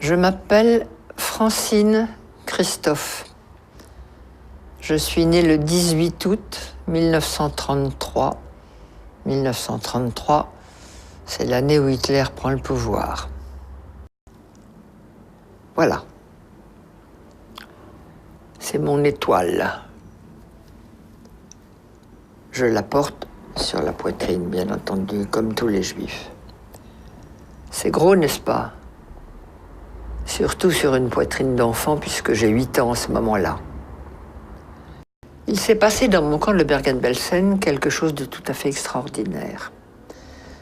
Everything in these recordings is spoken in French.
Je m'appelle Francine Christophe. Je suis née le 18 août 1933. 1933, c'est l'année où Hitler prend le pouvoir. Voilà. C'est mon étoile. Je la porte sur la poitrine, bien entendu, comme tous les juifs. C'est gros, n'est-ce pas? Surtout sur une poitrine d'enfant, puisque j'ai 8 ans à ce moment-là. Il s'est passé dans mon camp de Bergen-Belsen quelque chose de tout à fait extraordinaire.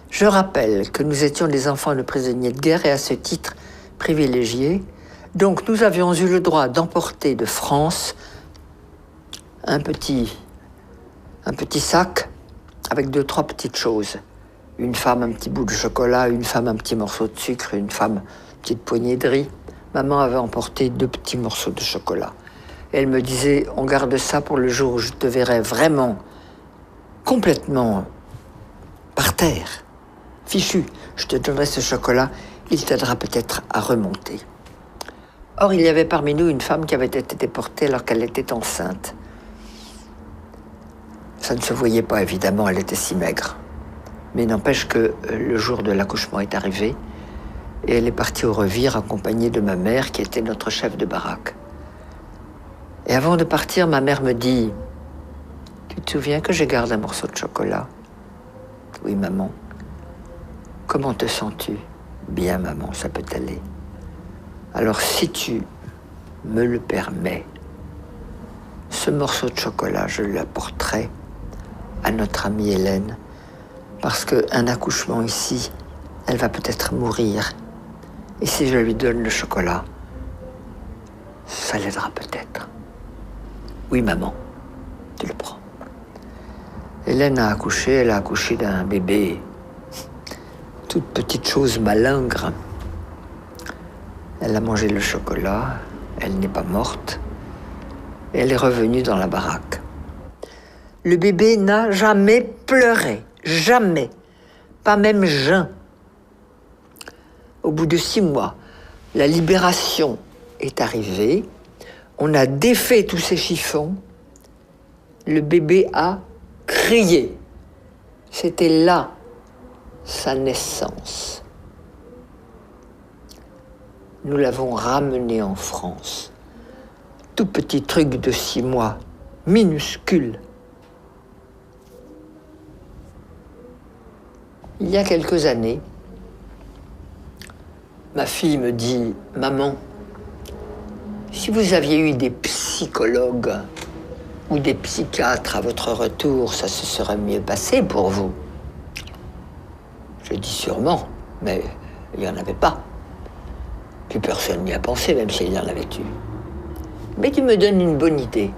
Je rappelle que nous étions des enfants de prisonniers de guerre et à ce titre privilégiés. Donc nous avions eu le droit d'emporter de France un petit sac avec 2-3 petites choses. Une femme, un petit bout de chocolat, une femme, un petit morceau de sucre, une femme, une petite poignée de riz. Maman avait emporté 2 petits morceaux de chocolat. Et elle me disait, on garde ça pour le jour où je te verrai vraiment, complètement par terre, fichu. Je te donnerai ce chocolat, il t'aidera peut-être à remonter. Or, il y avait parmi nous une femme qui avait été déportée alors qu'elle était enceinte. Ça ne se voyait pas, évidemment, elle était si maigre. Mais n'empêche que le jour de l'accouchement est arrivé et elle est partie au revire accompagnée de ma mère qui était notre chef de baraque. Et avant de partir, ma mère me dit « Tu te souviens que je garde un morceau de chocolat ?»« Oui, maman. »« Comment te sens-tu ?»« Bien, maman, ça peut aller. »« Alors, si tu me le permets, ce morceau de chocolat, je l'apporterai à notre amie Hélène, parce qu'un accouchement ici, elle va peut-être mourir. Et si je lui donne le chocolat, ça l'aidera peut-être. » Oui, maman, tu le prends. Hélène a accouché, elle a accouché d'un bébé, toute petite chose malingre. Elle a mangé le chocolat, elle n'est pas morte, et elle est revenue dans la baraque. Le bébé n'a jamais pleuré, jamais, pas même jeun. Au bout de 6 mois, la libération est arrivée. On a défait tous ces chiffons. Le bébé a crié. C'était là sa naissance. Nous l'avons ramené en France. Tout petit truc de 6 mois, minuscule. Il y a quelques années, ma fille me dit « Maman, si vous aviez eu des psychologues ou des psychiatres à votre retour, ça se serait mieux passé pour vous. » Je dis sûrement, mais il n'y en avait pas. Plus personne n'y a pensé, même s'il y en avait eu. Mais tu me donnes une bonne idée.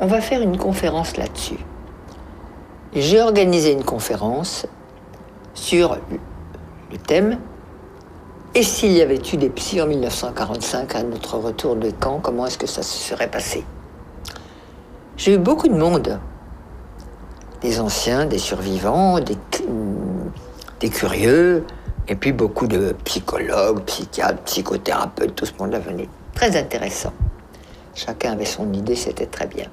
On va faire une conférence là-dessus. Et j'ai organisé une conférence sur le thème « Et s'il y avait eu des psys en 1945 à notre retour de camp, comment est-ce que ça se serait passé ?» J'ai eu beaucoup de monde, des anciens, des survivants, des curieux, et puis beaucoup de psychologues, psychiatres, psychothérapeutes, tout ce monde-là venait. Très intéressant. Chacun avait son idée, c'était très bien.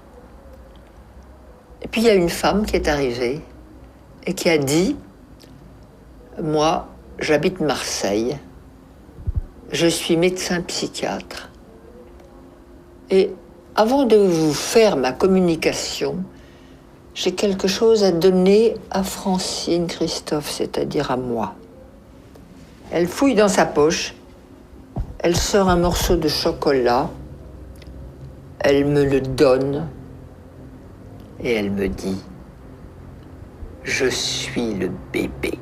Et puis il y a une femme qui est arrivée et qui a dit « Moi, j'habite Marseille, je suis médecin psychiatre. Et avant de vous faire ma communication, j'ai quelque chose à donner à Francine Christophe, c'est-à-dire à moi. » Elle fouille dans sa poche, elle sort un morceau de chocolat, elle me le donne et elle me dit « Je suis le bébé. »